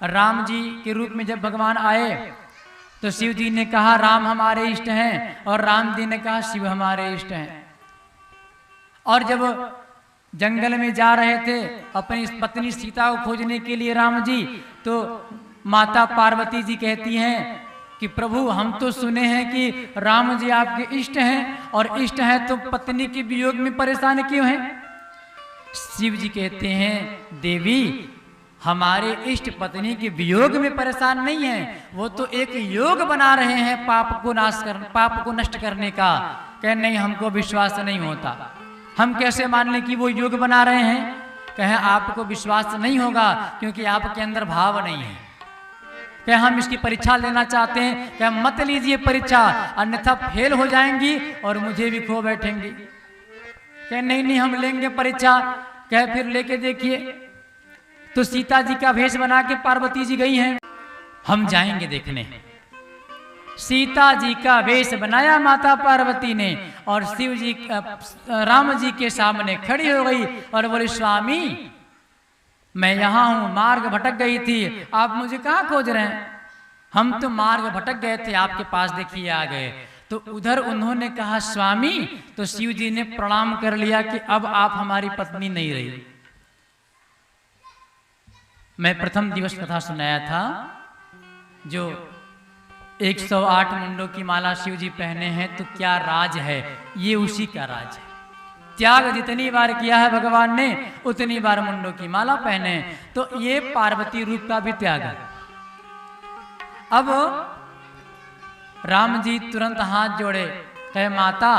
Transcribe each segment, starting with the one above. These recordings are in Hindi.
राम जी के रूप में जब भगवान आए तो शिव जी ने कहा राम हमारे इष्ट हैं, और राम जी ने कहा शिव हमारे इष्ट हैं। और जब जंगल में जा रहे थे अपनी पत्नी सीता को खोजने के लिए राम जी, तो माता पार्वती जी कहती हैं कि प्रभु हम तो सुने हैं कि राम जी आपके इष्ट हैं, और इष्ट हैं तो पत्नी के वियोग में परेशान क्यों हैं? शिव जी कहते हैं देवी हमारे इष्ट पत्नी के वियोग में परेशान नहीं है, वो तो एक योग बना रहे हैं पाप को नष्ट करने का। कहे नहीं हमको विश्वास नहीं होता, हम कैसे मान लें कि वो योग बना रहे हैं? कहें आपको विश्वास नहीं होगा क्योंकि आपके अंदर भाव नहीं है। कहें हम इसकी परीक्षा लेना चाहते हैं, कहें मत लीजिए परीक्षा, अन्यथा फेल हो जाएंगी और मुझे भी खो बैठेंगी। कहें नहीं नहीं हम लेंगे परीक्षा। कहे फिर लेके देखिए। तो सीता जी का भेष बना के पार्वती जी गई हैं, हम जाएंगे देखने। सीता जी का वेश बनाया माता पार्वती ने, और शिव जी राम जी के सामने खड़ी हो गई और बोले स्वामी मैं यहाँ हूँ, मार्ग भटक गई थी, आप मुझे कहाँ खोज रहे हैं? हम तो मार्ग भटक गए थे, आपके पास देखिए आ गए। तो उधर उन्होंने कहा स्वामी, तो शिव जी ने प्रणाम कर लिया कि अब आप हमारी पत्नी नहीं रही। मैं प्रथम दिवस कथा सुनाया था, जो 108 मुंडों की माला शिव जी पहने हैं, तो क्या राज है? ये उसी का राज है। त्याग जितनी बार किया है भगवान ने उतनी बार मुंडों की माला पहने, तो ये पार्वती रूप का भी त्याग है। अब राम जी तुरंत हाथ जोड़े, कहे माता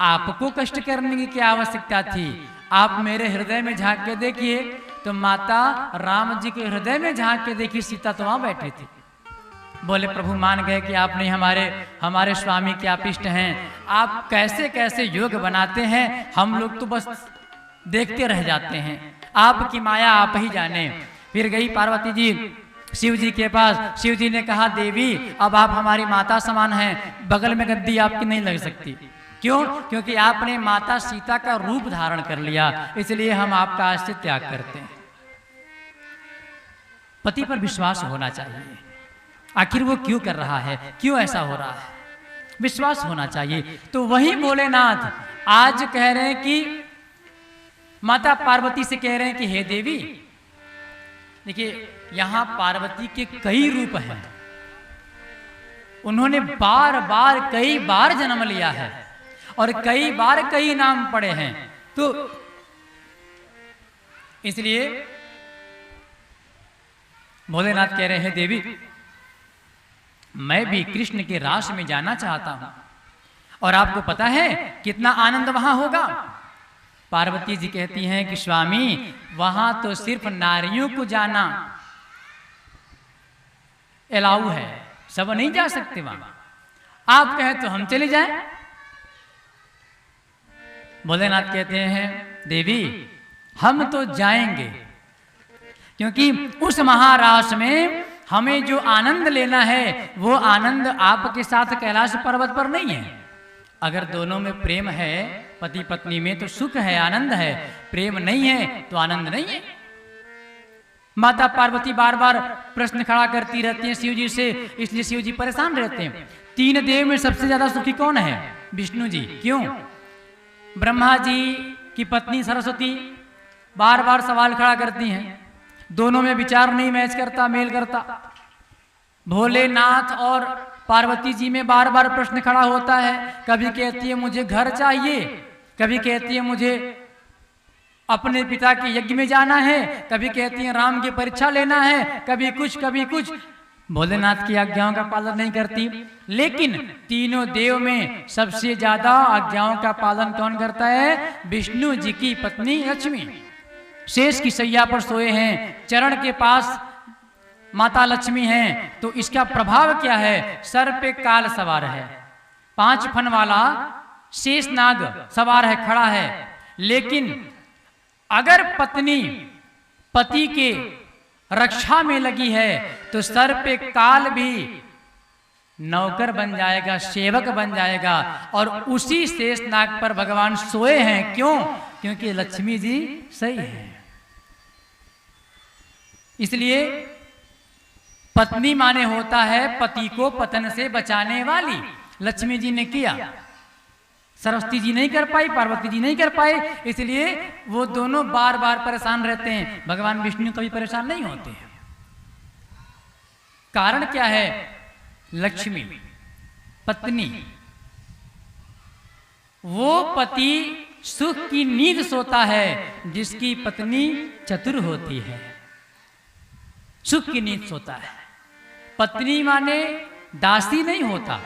आपको कष्ट करने की क्या आवश्यकता थी? आप मेरे हृदय में झांक के देखिए। तो माता राम जी के हृदय में झांक के देखी, सीता तो वहां बैठी थी। बोले प्रभु मान गए कि आप नहीं हमारे स्वामी के आप इष्ट हैं। आप कैसे कैसे योग बनाते हैं, हम लोग तो बस देखते रह जाते हैं, आपकी माया आप ही जाने। फिर गई पार्वती जी शिव जी के पास। शिव जी ने कहा देवी अब आप हमारी माता समान हैं, बगल में गद्दी आपकी नहीं लग सकती। क्यों? क्योंकि आपने माता सीता का रूप धारण कर लिया, इसलिए हम आपका आज से त्याग करते हैं। पति पर विश्वास होना चाहिए। आखिर वो क्यों कर रहा है, क्यों ऐसा हो रहा है, विश्वास होना चाहिए। तो वही भोलेनाथ आज कह रहे हैं कि माता पार्वती से कह रहे हैं कि हे देवी, देखिए यहां पार्वती के कई रूप हैं, उन्होंने बार बार कई बार जन्म लिया है और कई बार कई नाम पड़े हैं। तो इसलिए भोलेनाथ कह रहे हैं देवी मैं भी कृष्ण के रास में जाना चाहता हूं, और आपको पता है कितना आनंद वहां होगा। पार्वती जी कहती हैं कि स्वामी वहां तो सिर्फ नारियों को जाना अलाउ है, सब नहीं जा सकते वहां। आप कहें तो हम चले जाएं। भोलेनाथ कहते हैं देवी हम तो जाएंगे, क्योंकि उस महारास में हमें जो आनंद लेना है वो आनंद आपके साथ कैलाश पर्वत पर नहीं है। अगर दोनों में प्रेम है, पति पत्नी में, तो सुख है, आनंद है। प्रेम नहीं है तो आनंद नहीं है। माता पार्वती बार बार प्रश्न खड़ा करती रहती हैं शिव जी से, इसलिए शिव जी परेशान रहते हैं। 3 देव में सबसे ज्यादा सुखी कौन है? विष्णु जी। क्यों? ब्रह्मा जी की पत्नी सरस्वती बार बार सवाल खड़ा करती हैं, दोनों में विचार नहीं मैच करता, मेल करता। भोलेनाथ और पार्वती जी में बार बार प्रश्न खड़ा होता है। कभी कहती है मुझे घर चाहिए, कभी कहती है मुझे अपने पिता के यज्ञ में जाना है, कभी कहती है राम की परीक्षा लेना है, कभी कुछ कभी कुछ। भोलेनाथ की आज्ञाओं का पालन नहीं करती। लेकिन तीनों देव में सबसे ज्यादा आज्ञाओं का पालन कौन करता है? विष्णु जी की पत्नी लक्ष्मी। शेष की सैया पर सोए हैं, चरण के पास माता लक्ष्मी हैं, तो इसका प्रभाव क्या है? सर पे काल सवार है, 5 फन वाला शेष नाग सवार है, खड़ा है। लेकिन अगर पत्नी पति के रक्षा में लगी है तो सर पे काल भी नौकर बन जाएगा, सेवक बन जाएगा। और उसी शेष नाग पर भगवान सोए हैं। क्यों? क्योंकि लक्ष्मी जी सही है। इसलिए पत्नी माने होता है पति को पतन से बचाने वाली। लक्ष्मी जी ने किया, सरस्वती जी नहीं कर पाई, पार्वती जी नहीं कर पाए, इसलिए वो दोनों बार बार परेशान रहते हैं। भगवान विष्णु कभी परेशान नहीं होते हैं। कारण क्या है? लक्ष्मी पत्नी, वो पति सुख की नींद सोता है जिसकी पत्नी चतुर होती है, सुख की नींद सोता है। पत्नी माने दासी नहीं होता।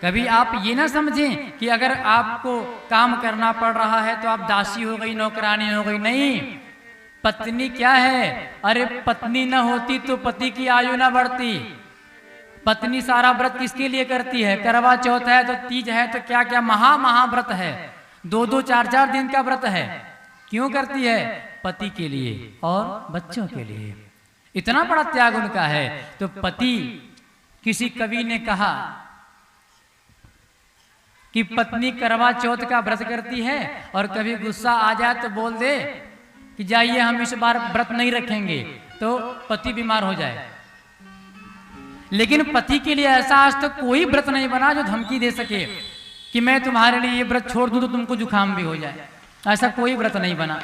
कभी आप ये ना समझें कि अगर आपको काम करना पड़ रहा है तो आप दासी हो गई, नौकरानी हो गई। नहीं, पत्नी क्या है? अरे पत्नी ना होती तो पति की आयु ना बढ़ती। पत्नी सारा व्रत किसके लिए करती है? करवा चौथ है तो तीज है तो क्या क्या महाव्रत है, 2-2 4-4 दिन का व्रत है। क्यों करती है? पति के लिए और बच्चों के लिए। इतना बड़ा त्याग उनका है। तो पति, किसी कवि ने कहा कि पत्नी करवा चौथ का व्रत करती है और कभी गुस्सा आ जाए तो बोल दे कि जाइए हम इस बार व्रत नहीं रखेंगे, तो पति बीमार हो जाए। लेकिन पति के लिए ऐसा आज तक कोई व्रत नहीं बना जो धमकी दे सके कि मैं तुम्हारे लिए ये व्रत छोड़ दूं तो तुमको जुकाम भी हो जाए। ऐसा कोई व्रत नहीं बना।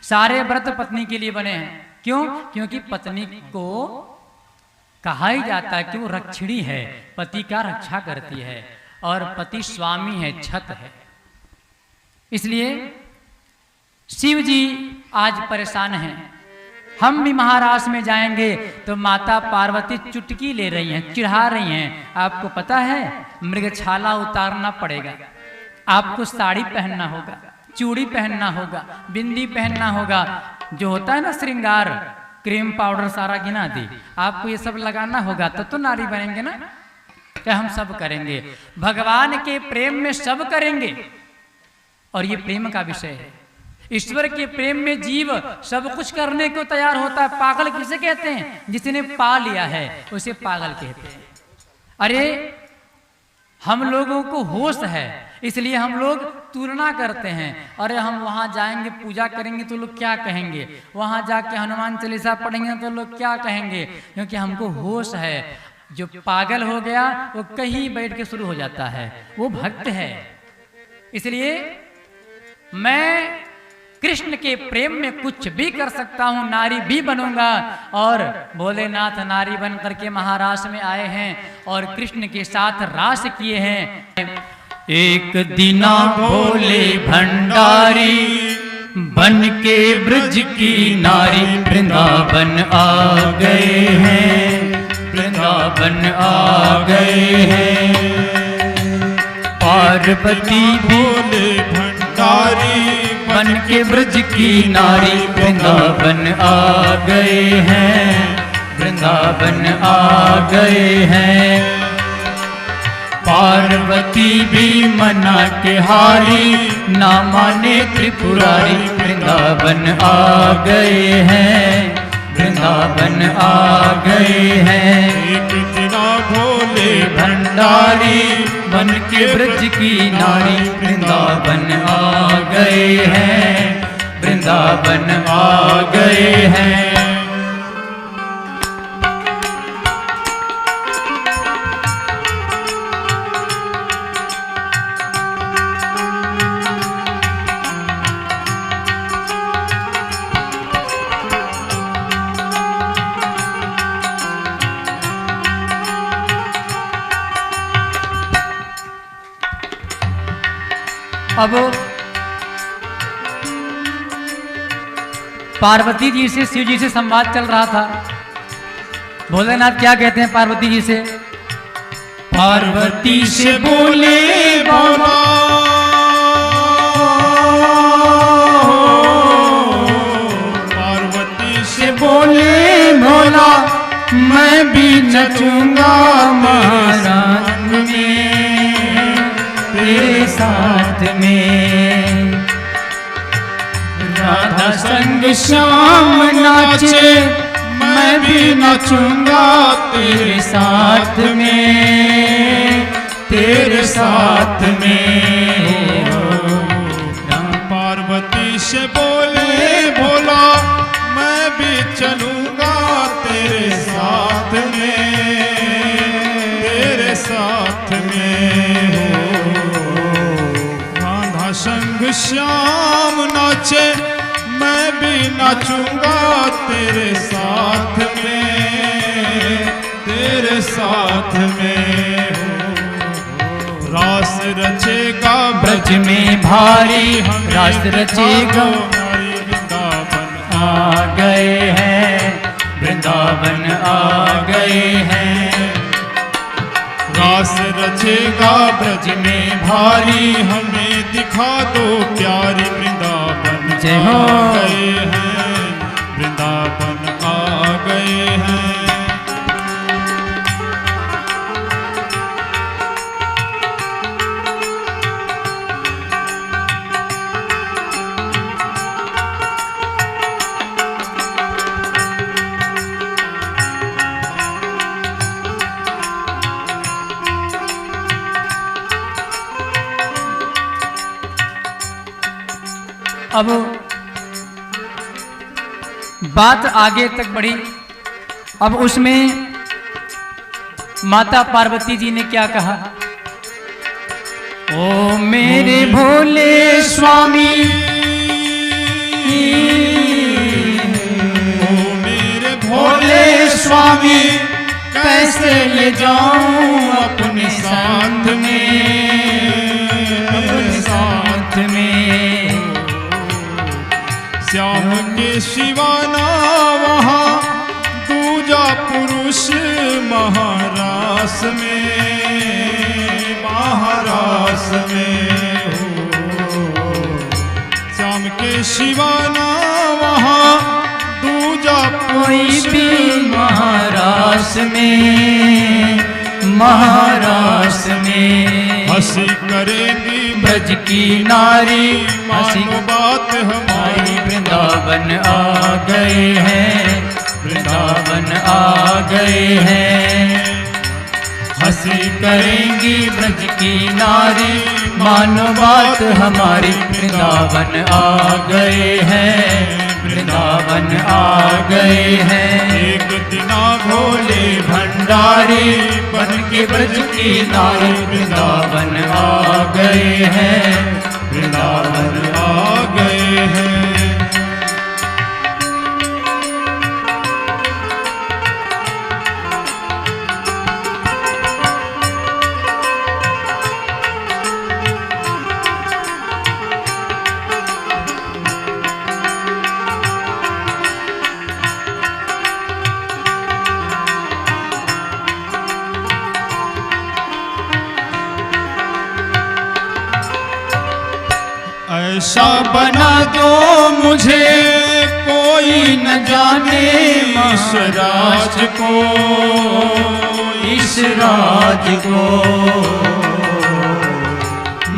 सारे व्रत पत्नी के लिए बने हैं। क्यों? क्योंकि पत्नी को कहा ही जाता है कि वो रक्षिणी है, पति का रक्षा करती है, और पति स्वामी है, छत है। इसलिए शिव जी आज परेशान हैं। हम भी महाराष्ट्र में जाएंगे तो माता पार्वती चुटकी ले रही हैं, चिढ़ा रही हैं। आपको पता है मृगछाला उतारना पड़ेगा, आपको साड़ी पहनना होगा, चूड़ी पहनना होगा, बिंदी पहनना होगा, जो होता है ना श्रृंगार, क्रीम पाउडर सारा गिना दी, आपको ये सब लगाना होगा तो नारी बनेंगे ना। क्या हम सब करेंगे? भगवान के प्रेम में सब करेंगे, और ये प्रेम का विषय है। ईश्वर के प्रेम में जीव सब कुछ करने को तैयार होता है। पागल किसे कहते हैं? जिसने पा लिया है उसे पागल कहते हैं। अरे हम लोगों को होश है, इसलिए हम लोग तुलना करते हैं। अरे हम वहां जाएंगे, पूजा करेंगे तो लोग क्या कहेंगे, वहां जाके हनुमान चालीसा पढ़ेंगे तो लोग क्या कहेंगे, क्योंकि हमको होश है। जो पागल हो गया वो कहीं बैठ के शुरू हो जाता है, वो भक्त है। इसलिए मैं कृष्ण के प्रेम में कुछ भी कर सकता हूँ, नारी भी बनूंगा। और भोलेनाथ नारी बन करके महाराष्ट्र में आए हैं और कृष्ण के साथ रास किए हैं। एक दिना भोले भंडारी बन के ब्रज की नारी वृंदावन आ गए हैं, वृंदावन आ गए हैं। पार्वती भोले भंडारी बन के ब्रज की नारी वृंदावन आ गए हैं, वृंदावन आ गए हैं। पार्वती भी मना के हारी, ना माने त्रिपुरारी वृंदावन आ गए हैं, वृंदावन आ गए हैं। एक दिना भोले भंडारी बन के ब्रज की नारी वृंदावन आ गए हैं, वृंदावन आ गए हैं। अब पार्वती जी से शिव जी से संवाद चल रहा था। भोलेनाथ क्या कहते हैं पार्वती जी से? पार्वती से बोले बाबा, पार्वती से बोले भोला, मैं भी नचूंगा महाराज में तेरे साथ में। राधा संग श्याम नाचे, मैं भी नाचूंगा तेरे साथ में, तेरे साथ में। पार्वती से बोले भोला, मैं भी चलूंगा तेरे साथ में, श्याम नाचे मैं भी नाचूंगा तेरे साथ में रास रचेगा ब्रज में भारी, रास रचेगा वृंदावन आ गए हैं, वृंदावन आ गए हैं। रास रचेगा ब्रज में भारी, हमें दिखा दो प्यारी वृंदावन जय हो। आ गए हैं, वृंदावन आ गए हैं। अब बात आगे तक बढ़ी। अब उसमें माता पार्वती जी ने क्या कहा? ओ मेरे भोले स्वामी, ओ मेरे भोले स्वामी, कैसे ले जाऊं अपने साथ में, अपने साथ में। श्याम के शिवाना वहाँ दूजा पुरुष महारास में हो। श्याम के शिवाना वहाँ दूजा कोई भी महारास में, महारास में हंसी करेंगी ब्रज की नारी, हंसी मानो बात हमारी। वृंदावन आ गए हैं, वृंदावन आ गए हैं। हंसी करेंगी ब्रज की नारी, मानो बात हमारी। वृंदावन आ गए हैं, वृंदावन आ गए हैं। एक दिना भोले भंडारी बन के ब्रज की नारी, वृंदावन आ गए हैं, वृंदावन आ गए हैं। ऐसा बना दो मुझे कोई न जाने इस राज को, इस राज को।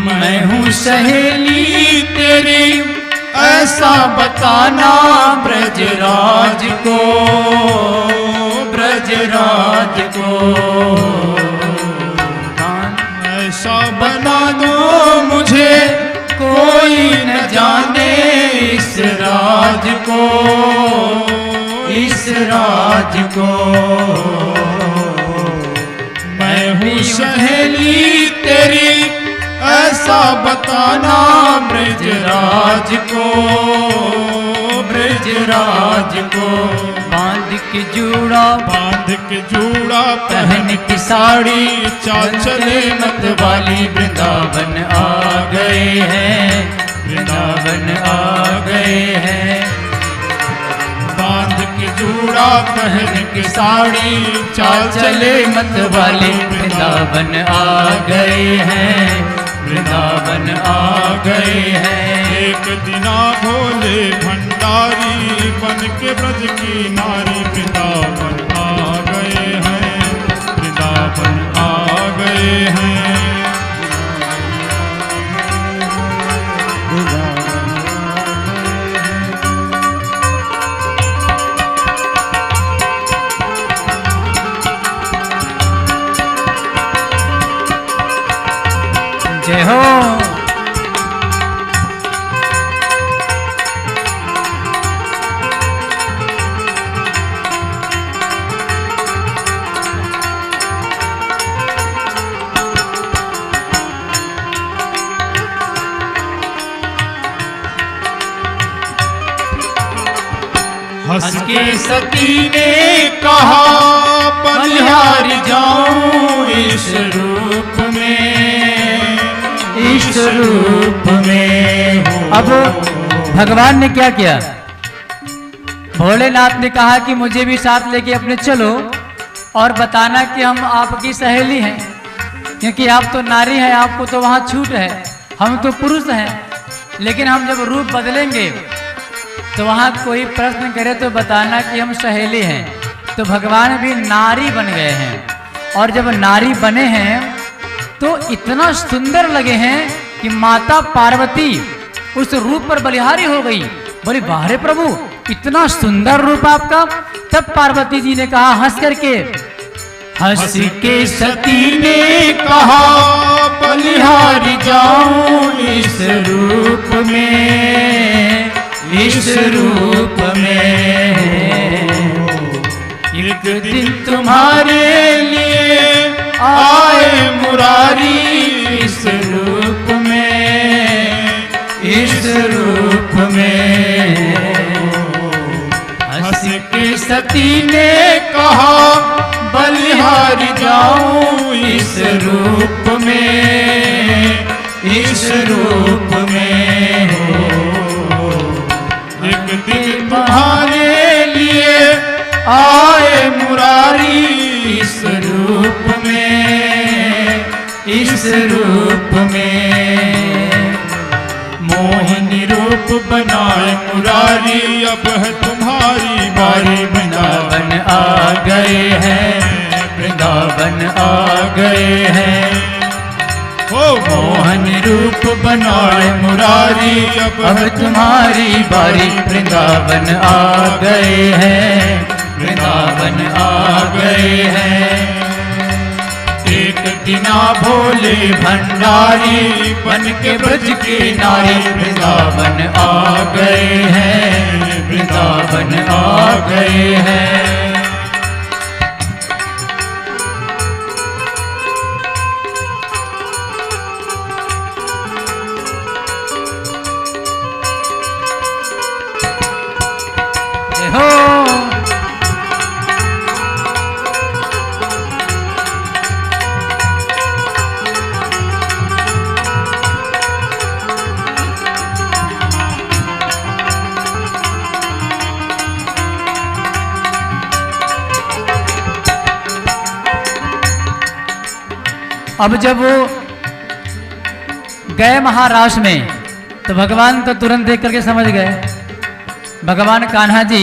मैं हूँ सहेली तेरी, ऐसा बताना ब्रजराज को, ब्रजराज को। ऐसा बना दो मुझे कोई न जाने इस राज को, इस राज को। मैं हूँ सहेली तेरी, ऐसा बताना ब्रजराज को, ब्रजराज को। बांध के जूड़ा, बांध के जूड़ा पहन की साड़ी, चाल चले मत वाली। वृंदावन आ गए हैं, वृंदावन आ गए हैं। बांध के जूड़ा पहन के साड़ी, चाल चले मत वाली। वृंदावन आ गए हैं, वृंदावन आ गए हैं। एक दिना भोले भंडारी बन के ब्रज की नारी, वृंदावन आ गए हैं, वृंदावन आ गए हैं। जय हो। के सती ने कहा बलिहारी जाऊं इस रूप में, इस रूप में हो। अब भगवान ने क्या किया, भोलेनाथ ने कहा कि मुझे भी साथ लेके अपने चलो और बताना कि हम आपकी सहेली हैं, क्योंकि आप तो नारी हैं, आपको तो वहाँ छूट है, हम तो पुरुष हैं। लेकिन हम जब रूप बदलेंगे तो वहाँ कोई प्रश्न करे तो बताना कि हम सहेली हैं। तो भगवान भी नारी बन गए हैं, और जब नारी बने हैं तो इतना सुंदर लगे हैं कि माता पार्वती उस रूप पर बलिहारी हो गई। बोली वाह रे प्रभु, इतना सुंदर रूप आपका। तब पार्वती जी ने कहा हंस करके, हंस के सती ने कहा बलिहारी जाऊं इस रूप में, इस रूप में। एक दिन तुम्हारे लिए आए मुरारी इस रूप में, इस रूप में। हंस के सती ने कहा बलिहारी जाऊं इस रूप में, इस रूप में हो। एक दिन तुम्हारे लिए आए मुरारी इस रूप में, इस रूप में। मोहिनी रूप बनाए मुरारी, अब है तुम्हारी बारी। वृंदावन आ गए हैं, वृंदावन आ गए हैं। हो मोहन रूप बनाए मुरारी, अब तुम्हारी बारी। वृंदावन आ गए हैं, वृंदावन आ गए हैं। एक दिना भोले भंडारी बन के ब्रज की नारी। वृंदावन आ गए हैं, वृंदावन आ गए हैं। अब जब वो गए महाराष्ट्र में तो भगवान तो तुरंत देख करके समझ गए, भगवान कान्हा जी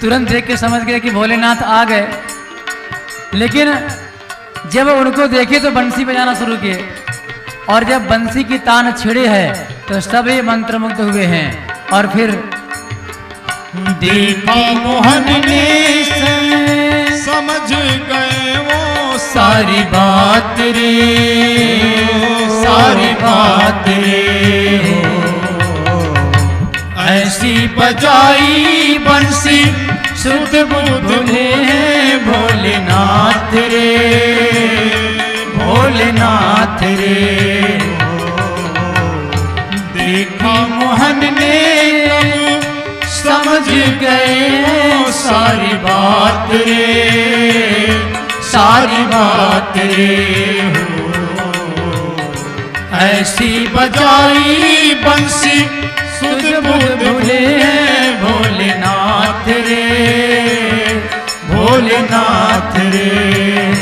तुरंत देख के समझ गए कि भोलेनाथ आ गए। लेकिन जब उनको देखे तो बंसी बजाना शुरू किए, और जब बंसी की तान छिड़े है तो सभी मंत्रमुग्ध हुए हैं। और फिर देखा मोहन ने समझ गए वो सारी बात रे, सारी बात रे। ऐसी बजाई बंसी सुध बुधे हैं भोलेनाथ रे, भोलेनाथ रे। देखा मोहन ने समझ गए सारी बात रे, सारी बात रे हो। ऐसी बजाई बंसी सुध बुधे हैं भोलेनाथ रे, भोलेनाथ रे।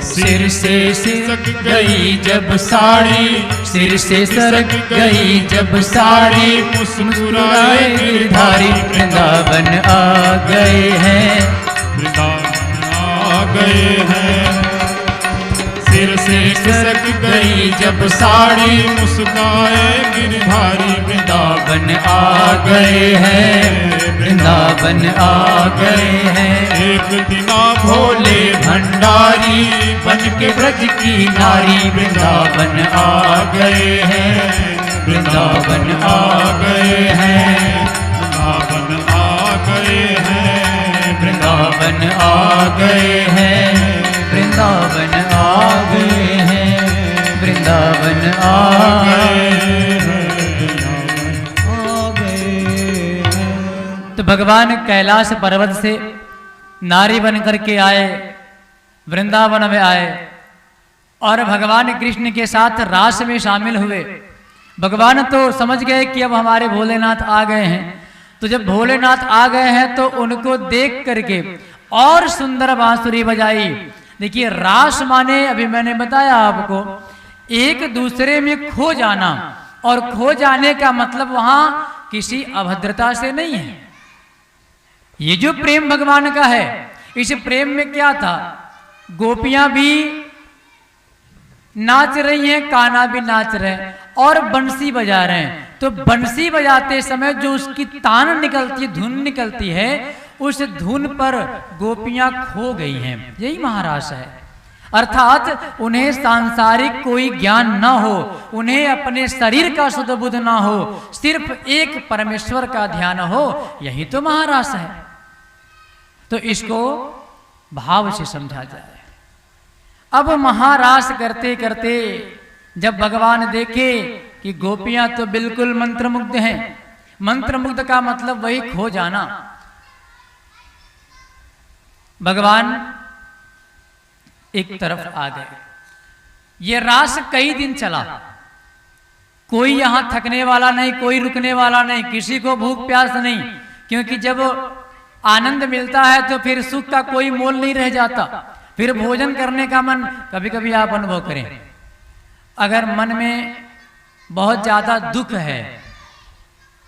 सिर से सिरक गई जब साड़ी, सिर से सरक गई जब साड़ी। मुस्कुराए गिरधारी वृंदावन आ गए हैं, वृंदावन आ गए हैं। सिर से सरक गई जब साड़ी, मुस्कुराए गिरधारी वृंदावन आ गए हैं, वृंदावन आ गए हैं। एक दिना भोले भंडारी बन के ब्रज की नारी। वृंदावन आ गए हैं, वृंदावन आ गए हैं, वृंदावन आ गए हैं, वृंदावन आ गए हैं, वृंदावन आ गए हैं, वृंदावन आ गए हैं, आ गए हैं। तो भगवान कैलाश पर्वत से नारी बन करके आए, वृंदावन में आए और भगवान कृष्ण के साथ रास में शामिल हुए। भगवान तो समझ गए कि अब हमारे भोलेनाथ आ गए हैं, तो जब भोलेनाथ आ गए हैं तो उनको देख करके और सुंदर बांसुरी बजाई। देखिए, रास माने अभी मैंने बताया आपको एक दूसरे में खो जाना, और खो जाने का मतलब वहां किसी अभद्रता से नहीं है। ये जो प्रेम भगवान का है, इस प्रेम में क्या था, गोपियां भी नाच रही हैं, कान्हा भी नाच रहे हैं और बंसी बजा रहे हैं। तो बंसी बजाते समय जो उसकी तान निकलती है, धुन निकलती है, उस धुन पर गोपियां खो गई हैं। यही महारास है। अर्थात उन्हें सांसारिक कोई ज्ञान न हो, उन्हें अपने शरीर का शुद्ध बुद्ध न हो, सिर्फ एक परमेश्वर का ध्यान हो, यही तो महारास है। तो इसको भाव से समझा जाए। अब महारास करते करते जब भगवान देखे कि गोपियां तो बिल्कुल मंत्रमुग्ध हैं, मंत्रमुग्ध का मतलब वही खो जाना, भगवान एक तरफ आ गए। ये रास कई दिन चला, कोई यहां थकने वाला नहीं, कोई रुकने वाला नहीं, किसी को भूख प्यास नहीं, क्योंकि जब आनंद मिलता है तो फिर सुख का कोई मोल नहीं रह जाता, फिर भोजन करने का मन। कभी कभी आप अनुभव करें, अगर मन में बहुत ज्यादा दुख है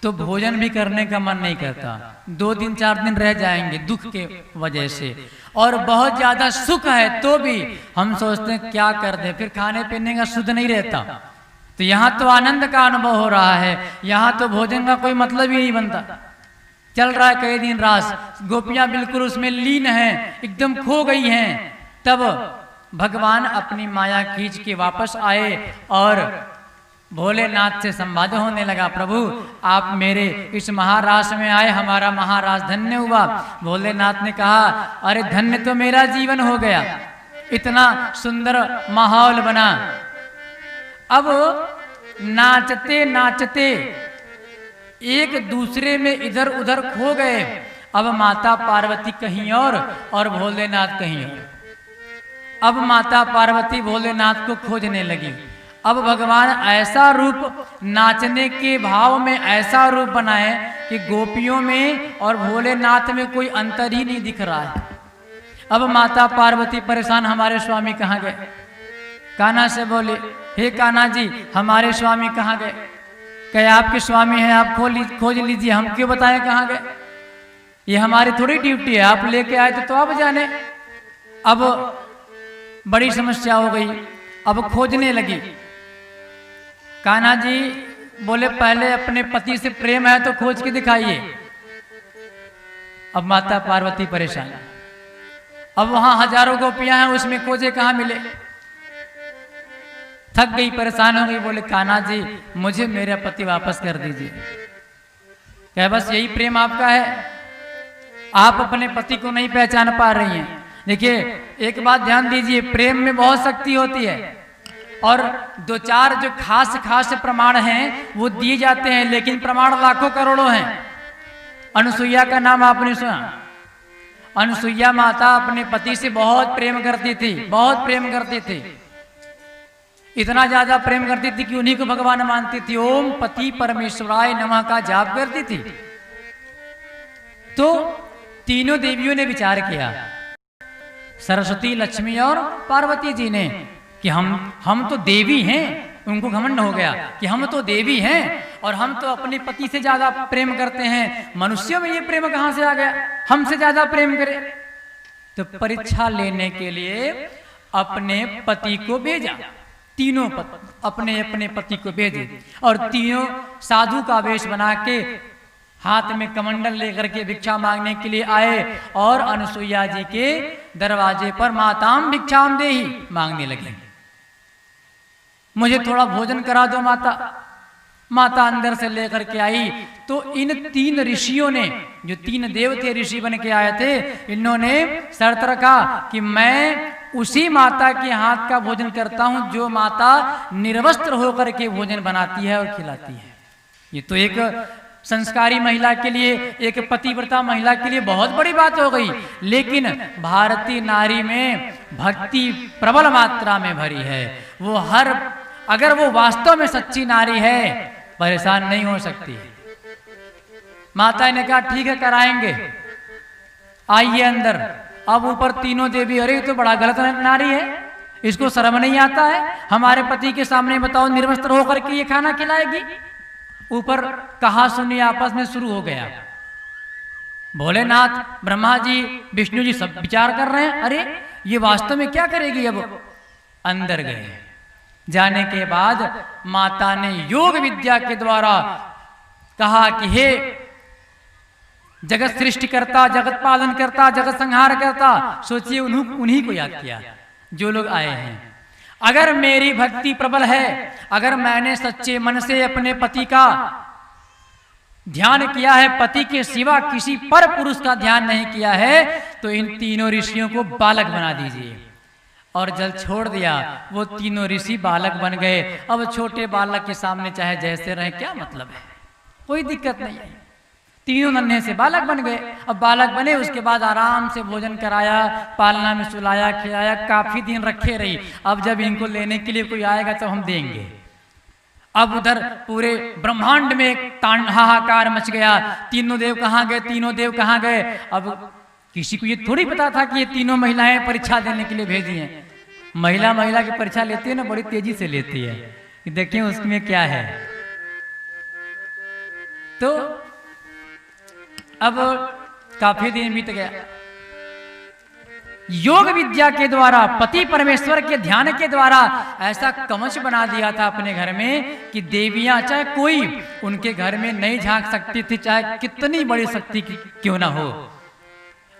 तो भोजन भी करने का मन नहीं करता, 2 दिन 4 दिन रह जाएंगे दुख के वजह से। और बहुत ज्यादा सुख है तो भी हम सोचते हैं क्या कर दें, फिर खाने पीने का शुद्ध नहीं रहता। तो यहाँ तो आनंद का अनुभव हो रहा है, यहाँ तो भोजन का कोई मतलब ही नहीं बनता। चल रहा है कई दिन रास, गोपियां बिल्कुल उसमें लीन हैं, एकदम खो गई हैं। तब भगवान अपनी माया खींच के वापस आए और भोलेनाथ से संवाद होने लगा, प्रभु आप मेरे इस महारास में आए, हमारा महारास धन्य हुआ। भोलेनाथ ने कहा, अरे धन्य तो मेरा जीवन हो गया, इतना सुंदर माहौल बना। अब नाचते नाचते एक दूसरे में इधर उधर खो गए। अब माता पार्वती कहीं और भोलेनाथ कहीं और। अब माता पार्वती भोलेनाथ को खोजने लगी। अब भगवान ऐसा रूप, नाचने के भाव में ऐसा रूप बनाए कि गोपियों में और भोलेनाथ में कोई अंतर ही नहीं दिख रहा है। अब माता पार्वती परेशान, हमारे स्वामी कहाँ गए? कान्हा से बोले, हे कान्हा जी हमारे स्वामी कहाँ गए? कहे आपके स्वामी हैं, आप खोज लीजिए, हम क्यों बताएं कहाँ गए? ये हमारी थोड़ी ड्यूटी है, आप लेके आए तो आप जाने। अब बड़ी समस्या हो गई, अब खोजने लगी। कान्हा जी बोले पहले अपने पति से प्रेम है तो खोज के दिखाइए। अब माता पार्वती परेशान, अब वहां हजारों गोपियां हैं, उसमें खोजे कहाँ मिले? थक गई, परेशान हो गई, बोले कान्हा जी मुझे मेरा पति वापस कर दीजिए। क्या बस यही प्रेम आपका है? आप अपने पति को नहीं पहचान पा रही हैं। देखिए एक बात ध्यान दीजिए, प्रेम में बहुत शक्ति होती है और 2-4 जो खास प्रमाण हैं वो दिए जाते हैं, लेकिन प्रमाण लाखों करोड़ों हैं। अनुसुईया का नाम आपने सुना? अनुसुईया माता अपने पति से बहुत प्रेम करती थी, बहुत प्रेम करती थी, इतना ज्यादा प्रेम करती थी कि उन्हीं को भगवान मानती थी। ओम पति परमेश्वराय नमः का जाप करती थी। तो तीनों देवियों ने विचार किया, सरस्वती, लक्ष्मी और पार्वती जी ने, कि हम तो देवी हैं। उनको घमंड हो गया कि हम तो देवी हैं और हम तो अपने पति से ज्यादा प्रेम करते हैं, मनुष्यों में ये प्रेम कहां से आ गया, हमसे ज्यादा प्रेम करे। तो परीक्षा लेने के लिए अपने पति को भेजा, तीनों अपने अपने पति को भेजे और तीनों साधु का वेश बना के हाथ में कमंडल लेकर के भिक्षा मांगने के लिए आए और अनुसुईया जी के दरवाजे पर माताम भिक्षाम देहि मांगने लगे। मुझे थोड़ा भोजन करा दो माता। माता अंदर से लेकर के आई तो इन 3 ऋषियों ने, जो 3 देवते ऋषि बन के आए थे, इन्होंने शर्त रखा कि मैं उसी माता के हाथ का भोजन करता हूं जो माता निर्वस्त्र होकर के भोजन बनाती है और खिलाती है। ये तो एक संस्कारी महिला के लिए, एक पतिव्रता महिला के लिए बहुत बड़ी बात हो गई। लेकिन भारतीय नारी में भक्ति प्रबल मात्रा में भरी है। वो अगर वो वास्तव में सच्ची नारी है, परेशान नहीं हो सकती। माता ने कहा ठीक है कराएंगे, आइए अंदर। अब ऊपर तीनों देवी, अरे तो बड़ा गलत नारी है, इसको शर्म नहीं आता है, हमारे पति के सामने बताओ निर्वस्त्र होकर के ये खाना खिलाएगी। ऊपर कहा सुनी आपस में शुरू हो गया। भोलेनाथ, ब्रह्मा जी, विष्णु जी सब विचार कर रहे हैं, अरे ये वास्तव में क्या करेगी। अब अंदर गए। जाने के बाद माता ने योग विद्या के द्वारा कहा कि हे जगत सृष्टि करता, जगत पालन करता, जगत संहार करता, सोचिए उन्हीं को याद किया जो लोग आए हैं। अगर मेरी भक्ति प्रबल है, अगर मैंने सच्चे मन से अपने पति का ध्यान किया है, पति के सिवा किसी पर पुरुष का ध्यान नहीं किया है, तो इन तीनों ऋषियों को बालक बना दीजिए। और जल छोड़ दिया, वो तीनों ऋषि बालक बन गए। अब छोटे बालक के सामने चाहे जैसे रहे, क्या मतलब है, कोई दिक्कत नहीं है। तीनों नन्हे से बालक बन गए। अब बालक बने, उसके बाद आराम से भोजन कराया, पालना में सुलाया, खिलाया, काफी दिन रखे रही। अब जब इनको लेने के लिए कोई आएगा तो हम देंगे। अब उधर पूरे ब्रह्मांड में एक हाहाकार मच गया। तीनों देव कहाँ गए, तीनों देव कहाँ गए। अब किसी को ये थोड़ी पता था कि ये तीनों महिलाएं परीक्षा देने के लिए भेजी हैं। महिला की परीक्षा लेती है ना, बड़ी तेजी से लेती है कि देखिए उसमें क्या है। तो अब काफी दिन बीत गया। योग विद्या के द्वारा, पति परमेश्वर के ध्यान के द्वारा ऐसा कवच बना दिया था अपने घर में कि देवियां चाहे कोई उनके घर में नहीं झांक सकती थी, चाहे कितनी बड़ी शक्ति क्यों ना हो।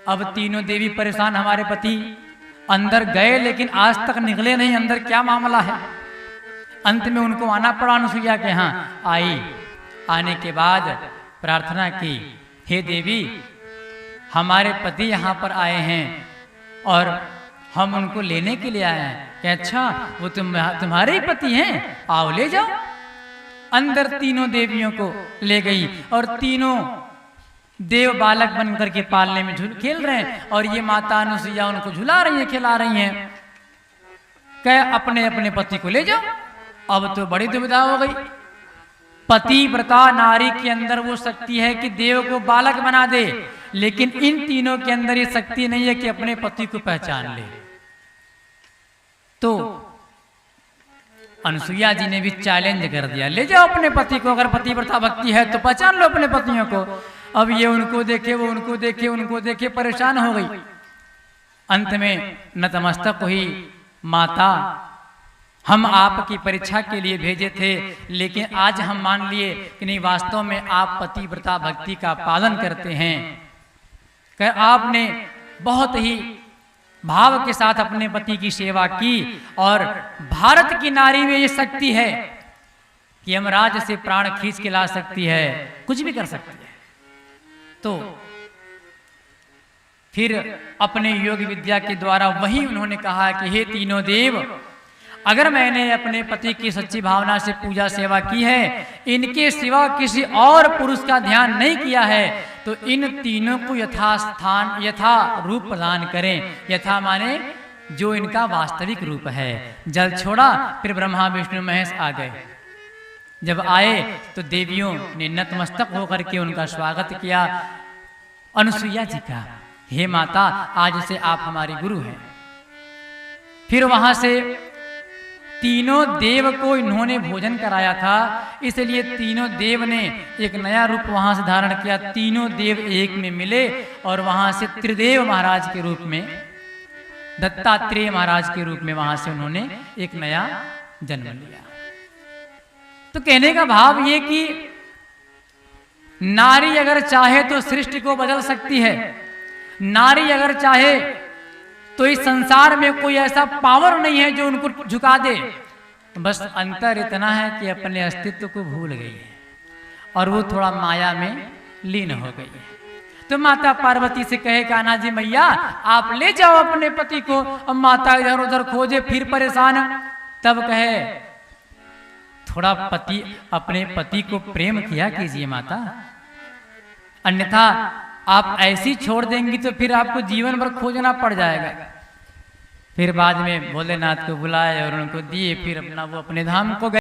अब तीनों देवी परेशान, हमारे पति अंदर गए लेकिन आज तक निकले नहीं, अंदर क्या मामला है। अंत में उनको आना पड़ा अनुसुईया के यहाँ। आई, आने के बाद प्रार्थना की, हे देवी हमारे पति यहाँ पर आए हैं और हम उनको लेने के लिए आए हैं। कि अच्छा वो तुम्हारे ही पति हैं, आओ ले जाओ। अंदर तीनों देवियों को ले गई और तीनों देव बालक बन करके पालने में खेल रहे हैं और ये माता अनुसुईया उनको झुला रही है, खिला रही हैं। कह अपने अपने पति को ले जाओ। अब तो बड़ी दुविधा हो गई। पतिव्रता नारी के अंदर वो शक्ति है कि देव को बालक बना दे, लेकिन इन तीनों के अंदर ये शक्ति नहीं है कि अपने पति को पहचान ले। तो अनुसुईया जी ने भी चैलेंज कर दिया, ले जाओ अपने पति को, अगर पतिव्रता भक्ति है तो पहचान लो अपने पतियों को। अब ये उनको देखे, वो उनको देखे, उनको देखे परेशान हो गई। अंत में नतमस्तक हुई, माता हम आपकी परीक्षा के लिए भेजे थे, लेकिन आज हम मान लिए कि नहीं, वास्तव में आप पतिव्रता भक्ति का पालन करते हैं। आपने बहुत ही भाव के साथ अपने पति की सेवा की और भारत की नारी में ये शक्ति है कि यमराज से प्राण खींच के ला सकती है, कुछ भी कर सकती है। तो फिर अपने योग विद्या के द्वारा वही उन्होंने कहा कि हे तीनों देव, अगर मैंने अपने पति की सच्ची भावना से पूजा सेवा की है, इनके सिवा किसी और पुरुष का ध्यान नहीं किया है, तो इन तीनों को यथास्थान यथा रूप प्रदान करें। यथा माने जो इनका वास्तविक रूप है। जल छोड़ा, फिर ब्रह्मा विष्णु महेश आ गए। जब आए तो देवियों ने नतमस्तक होकर के उनका स्वागत किया। अनुसुईया जी का, हे माता आज से आप हमारी गुरु हैं। फिर वहां से तीनों देव को इन्होंने भोजन कराया था, इसलिए तीनों देव ने एक नया रूप वहां से धारण किया। तीनों देव एक में मिले और वहां से त्रिदेव महाराज के रूप में, दत्तात्रेय महाराज के रूप में वहां से उन्होंने एक नया जन्म लिया। तो कहने का भाव ये कि नारी अगर चाहे तो सृष्टि को बदल सकती है। नारी अगर चाहे तो इस संसार में कोई ऐसा पावर नहीं है जो उनको झुका दे। बस अंतर इतना है कि अपने अस्तित्व को भूल गई है और वो थोड़ा माया में लीन हो गई है। तो माता पार्वती से कहे कान्हा जी मैया आप ले जाओ अपने पति को। अब माता इधर उधर खोजे, फिर परेशान। तब कहे थोड़ा अपने पति को प्रेम किया कीजिए माता, अन्यथा आप ऐसी छोड़ देंगी तो फिर आपको जीवन भर खोजना पड़ जाएगा। फिर बाद में भोलेनाथ को बुलाए और उनको दिए, फिर अपना वो अपने धाम को गए।